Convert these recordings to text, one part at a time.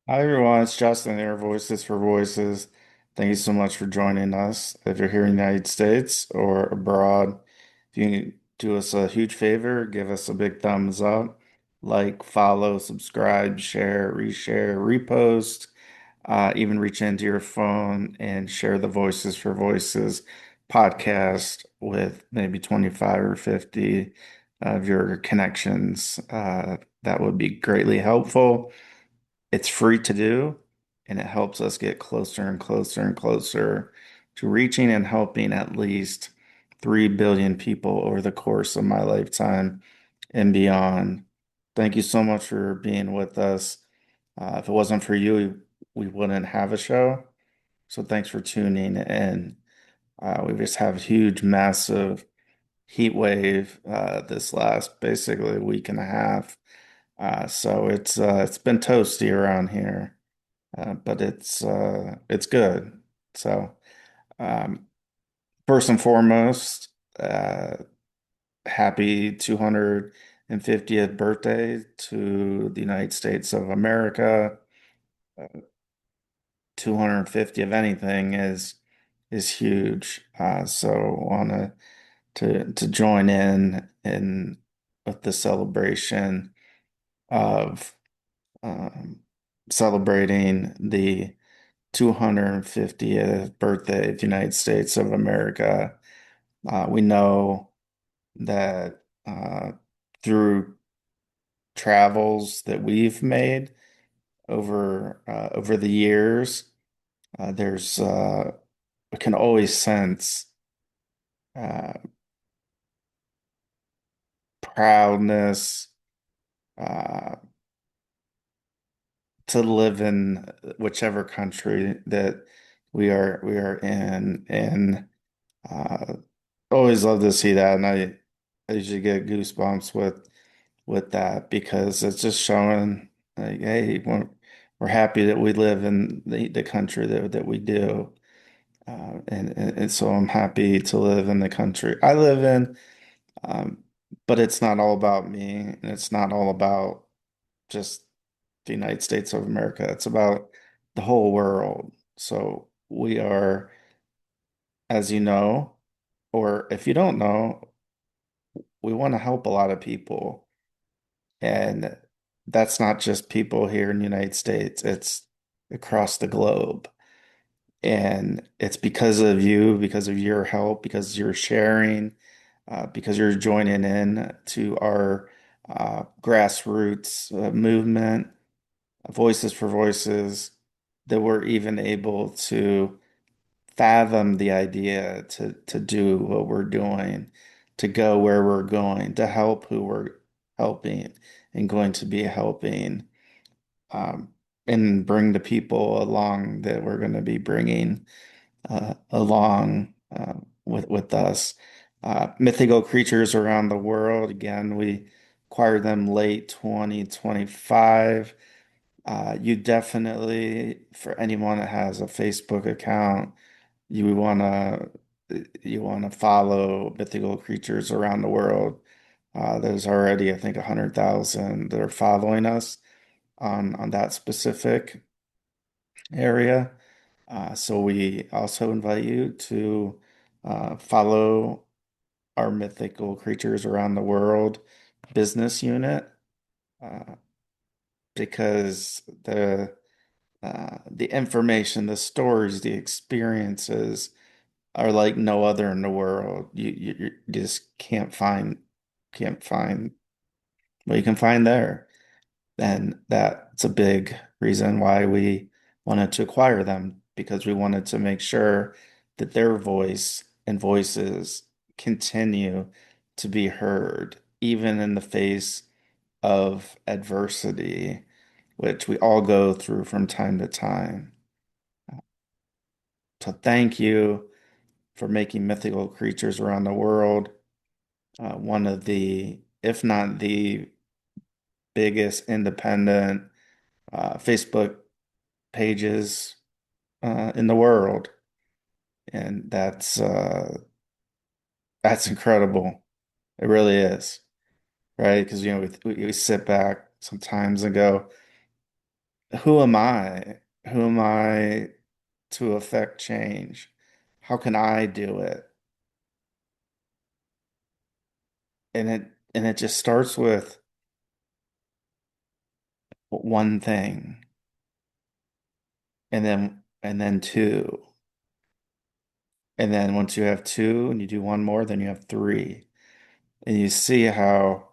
Hi everyone, it's Justin here, Voices for Voices. Thank you so much for joining us. If you're here in the United States or abroad, if you can do us a huge favor, give us a big thumbs up, like, follow, subscribe, share, reshare, repost, even reach into your phone and share the Voices for Voices podcast with maybe 25 or 50 of your connections. That would be greatly helpful. It's free to do, and it helps us get closer and closer and closer to reaching and helping at least 3 billion people over the course of my lifetime and beyond. Thank you so much for being with us. If it wasn't for you, we wouldn't have a show. So thanks for tuning in. We just have a huge, massive heat wave this last basically week and a half. So it's been toasty around here. But it's good. So um, first and foremost, uh, happy 250th birthday to the United States of America. Uh, 250 of anything is huge. So want to join in with the celebration of um, celebrating the 250th birthday of the United States of America. We know that through travels that we've made over the years, there's we can always sense uh, proudness uh, to live in whichever country that we are in, and uh, always love to see that, and I usually get goosebumps with that because it's just showing like, hey, we're happy that we live in the country that we do. And so I'm happy to live in the country I live in. Um, but it's not all about me, and it's not all about just the United States of America. It's about the whole world. So we are, as you know, or if you don't know, we want to help a lot of people. And that's not just people here in the United States, it's across the globe. And it's because of you, because of your help, because you're sharing, because you're joining in to our grassroots movement, Voices for Voices, that we're even able to fathom the idea to do what we're doing, to go where we're going, to help who we're helping and going to be helping, um, and bring the people along that we're going to be bringing along with us. Mythical creatures around the world. Again, we acquired them late 2025. You definitely, for anyone that has a Facebook account, you want to follow mythical creatures around the world. There's already, I think, 100,000 that are following us on that specific area. So we also invite you to follow our mythical creatures around the world business unit, uh, because the information, the stories, the experiences are like no other in the world. You just can't find what you can find there. And that's a big reason why we wanted to acquire them, because we wanted to make sure that their voice and voices continue to be heard, even in the face of adversity, which we all go through from time to time. So thank you for making mythical creatures around the world one of the, if not the biggest independent Facebook pages in the world. And that's incredible. It really is, right? Because we sit back sometimes and go, who am I? Who am I to affect change? How can I do it? And it just starts with one thing, and then two. And then once you have two and you do one more, then you have three. And you see how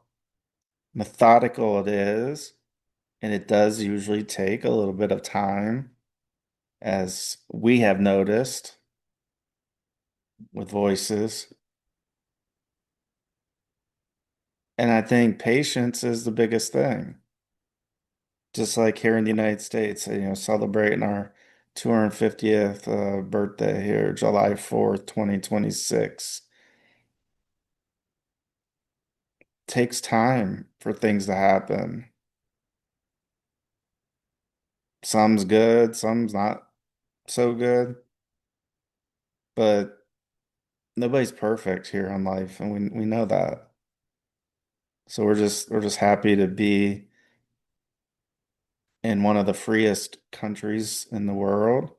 methodical it is. And it does usually take a little bit of time, as we have noticed with voices. And I think patience is the biggest thing. Just like here in the United States, celebrating our 250th birthday here, July 4th, 2026. Takes time for things to happen. Some's good, some's not so good, but nobody's perfect here in life, and we know that. So we're just happy to be in one of the freest countries in the world.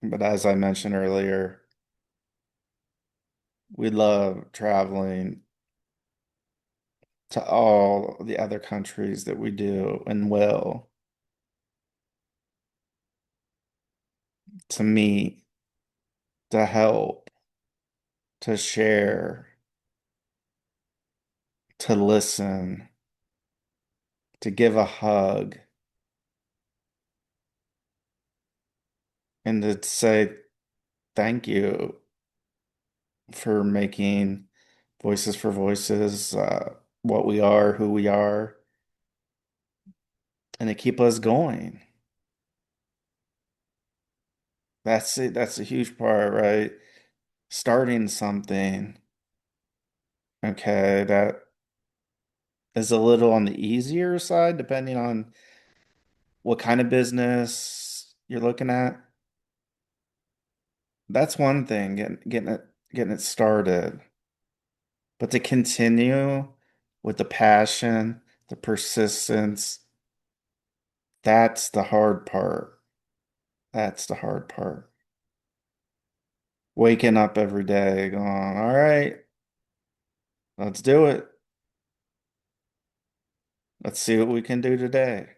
But as I mentioned earlier, we love traveling to all the other countries that we do and will, to meet, to help, to share, to listen, to give a hug, and to say thank you for making Voices for Voices what we are, who we are, and to keep us going. That's it. That's a huge part, right? Starting something, okay, that is a little on the easier side, depending on what kind of business you're looking at. That's one thing, getting it started. But to continue with the passion, the persistence, that's the hard part. That's the hard part. Waking up every day going, all right, let's do it. Let's see what we can do today.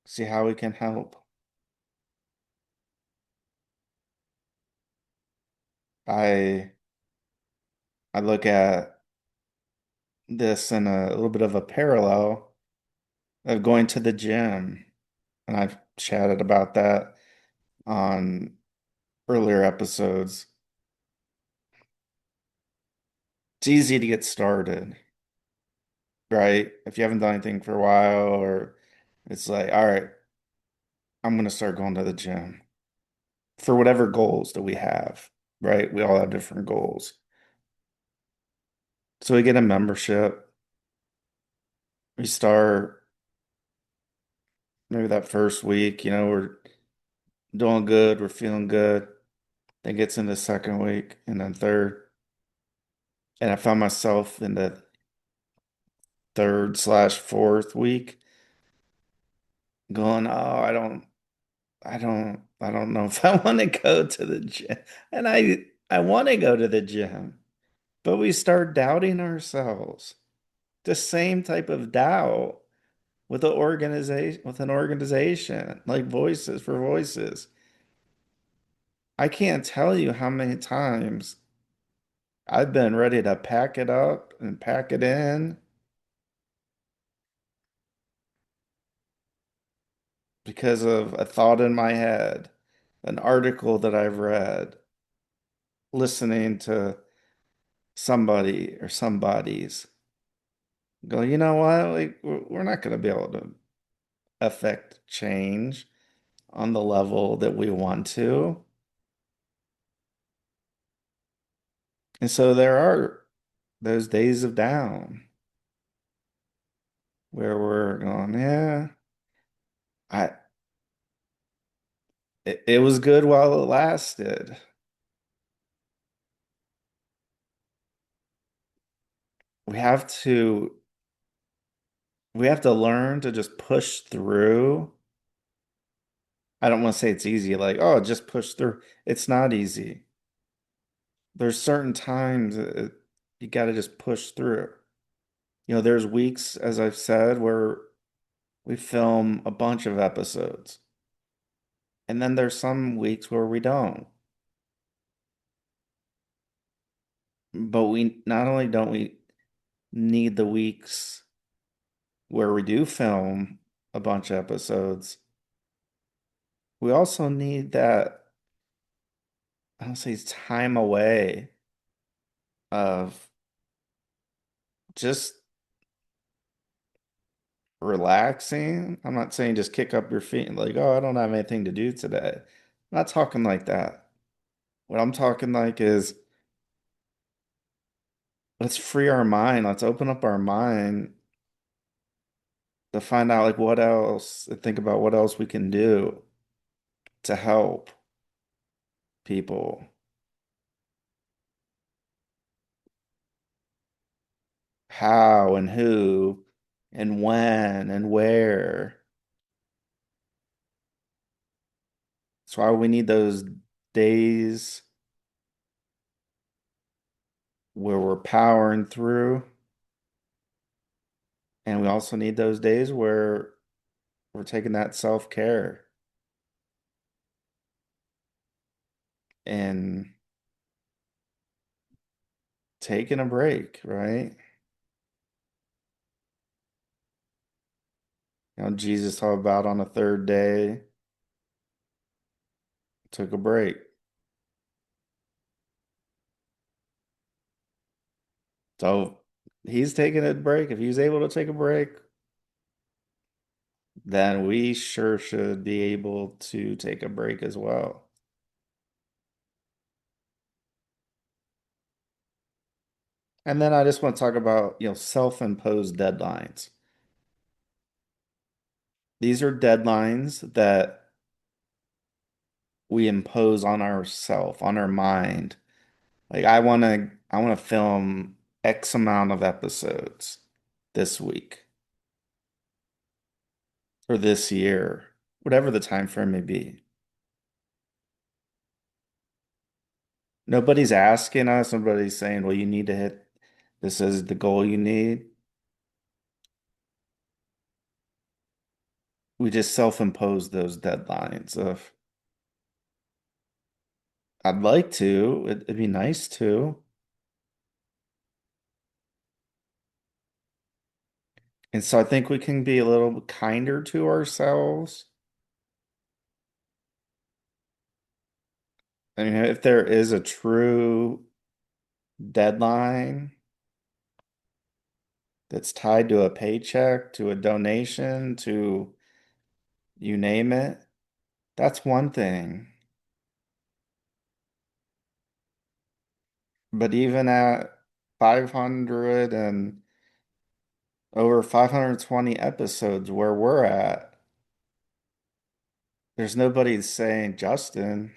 See how we can help. I I look at this in a little bit of a parallel of going to the gym, and I've chatted about that on earlier episodes. It's easy to get started, right? If you haven't done anything for a while, or it's like, all right, I'm gonna start going to the gym for whatever goals that we have, right? We all have different goals. So we get a membership. We start maybe that first week, we're doing good, we're feeling good. Then gets into the second week and then third. And I found myself in the third/fourth week going, oh, I don't know if I want to go to the gym. And I want to go to the gym, but we start doubting ourselves. The same type of doubt with an organization like Voices for Voices. I can't tell you how many times I've been ready to pack it up and pack it in because of a thought in my head, an article that I've read, listening to somebody or somebody's go, you know what? Like, we're not going to be able to affect change on the level that we want to. And so there are those days of down where we're going, yeah, I it was good while it lasted. We have to we have to learn to just push through. I don't want to say it's easy, like, oh, just push through. It's not easy. There's certain times you got to just push through. There's weeks, as I've said, where we film a bunch of episodes, and then there's some weeks where we don't. But we not only don't we need the weeks where we do film a bunch of episodes, we also need that, I don't say time away of just relaxing. I'm not saying just kick up your feet and like, oh, I don't have anything to do today. I'm not talking like that. What I'm talking like is let's free our mind. Let's open up our mind to find out like what else, to think about what else we can do to help people. How and who and when and where. That's why we need those days where we're powering through. And we also need those days where we're taking that self-care and taking a break, right? Jesus talked about on the third day, took a break. So he's taking a break. If he's able to take a break, then we sure should be able to take a break as well. And then I just want to talk about, self-imposed deadlines. These are deadlines that we impose on ourself, on our mind. Like I want to film X amount of episodes this week or this year, whatever the time frame may be. Nobody's asking us, nobody's saying, well, you need to hit this is the goal you need. We just self-impose those deadlines of I'd like to, it'd be nice to. And so I think we can be a little kinder to ourselves. I mean, if there is a true deadline that's tied to a paycheck, to a donation, to you name it, that's one thing. But even at 500 and over 520 episodes where we're at, there's nobody saying, Justin,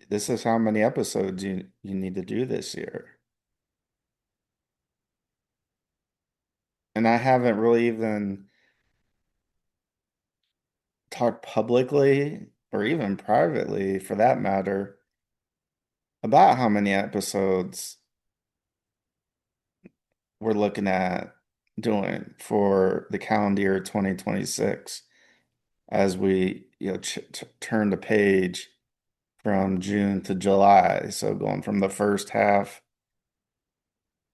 this is how many episodes you need to do this year. And I haven't really even talked publicly or even privately for that matter about how many episodes we're looking at doing for the calendar year 2026 as we ch turn the page from June to July. So going from the first half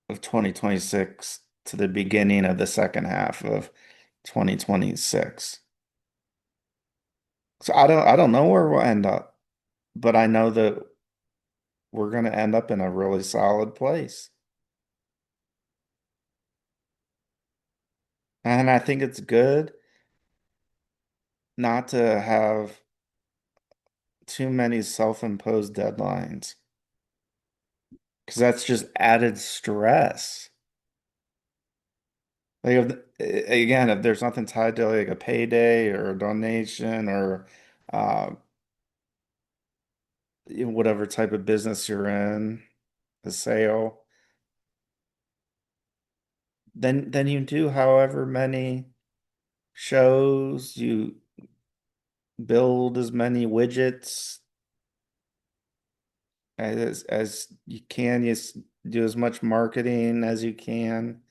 of 2026 to the beginning of the second half of 2026. So I don't know where we'll end up, but I know that we're going to end up in a really solid place. And I think it's good not to have too many self-imposed deadlines because that's just added stress. Like again, if there's nothing tied to like a payday or a donation or uh, whatever type of business you're in, a sale, then you do however many shows, you build as many widgets as you can, do as much marketing as you can.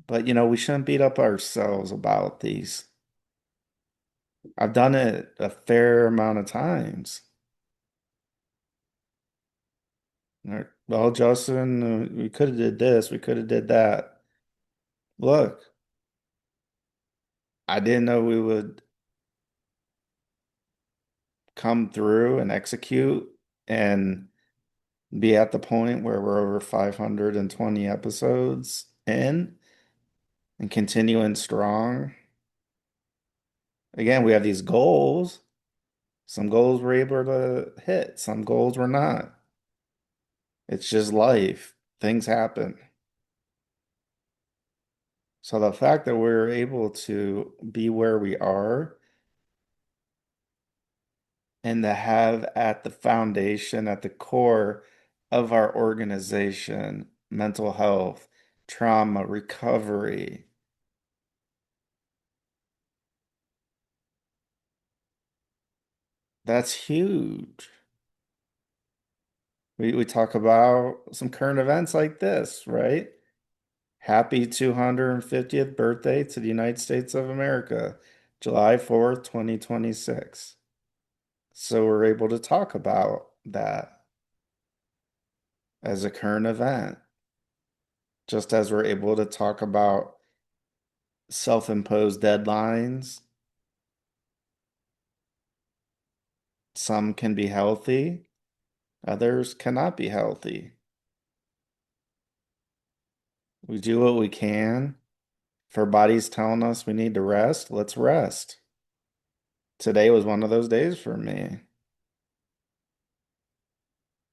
But we shouldn't beat up ourselves about these. I've done it a fair amount of times. Well, Justin, we could have did this, we could have did that. Look, I didn't know we would come through and execute and be at the point where we're over 520 episodes in and continuing strong. Again, we have these goals. Some goals we're able to hit, some goals we're not. It's just life. Things happen. So the fact that we're able to be where we are and to have at the foundation, at the core of our organization, mental health, trauma, recovery, that's huge. We talk about some current events like this, right? Happy 250th birthday to the United States of America, July 4th, 2026. So we're able to talk about that as a current event, just as we're able to talk about self-imposed deadlines. Some can be healthy, others cannot be healthy. We do what we can. If our body's telling us we need to rest, let's rest. Today was one of those days for me.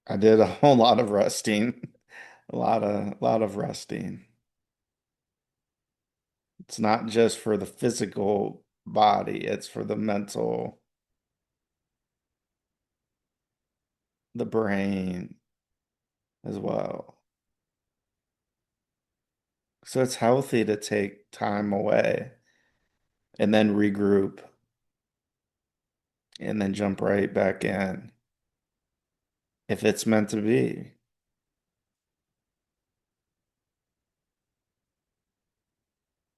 I did a whole lot of resting, a lot of resting. It's not just for the physical body, it's for the mental, the brain as well. So it's healthy to take time away and then regroup and then jump right back in if it's meant to be.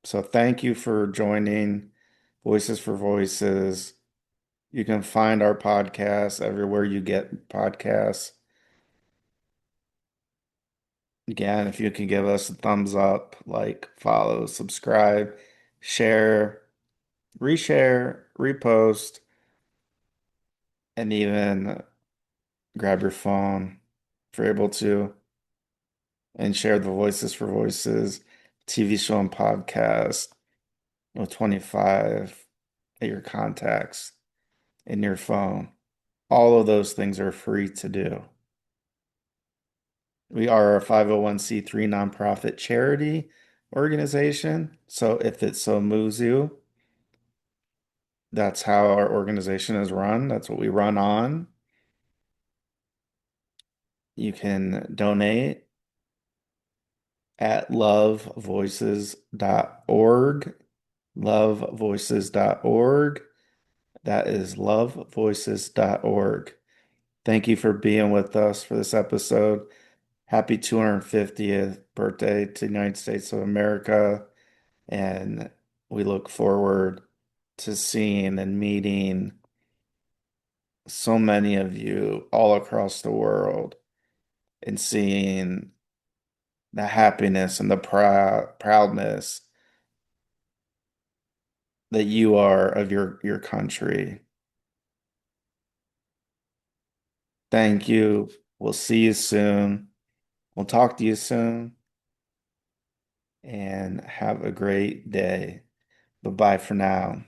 So thank you for joining Voices for Voices. You can find our podcast everywhere you get podcasts. Again, if you can give us a thumbs up, like, follow, subscribe, share, reshare, repost, and even grab your phone if you're able to and share the Voices for Voices TV show and podcast with 25 of your contacts in your phone. All of those things are free to do. We are a 501(c)(3) nonprofit charity organization. So if it so moves you, that's how our organization is run. That's what we run on. You can donate at lovevoices.org. Lovevoices.org. That is lovevoices.org. Thank you for being with us for this episode. Happy 250th birthday to the United States of America. And we look forward to seeing and meeting so many of you all across the world and seeing the happiness and the proudness that you are of your country. Thank you. We'll see you soon. We'll talk to you soon and have a great day. Bye bye for now.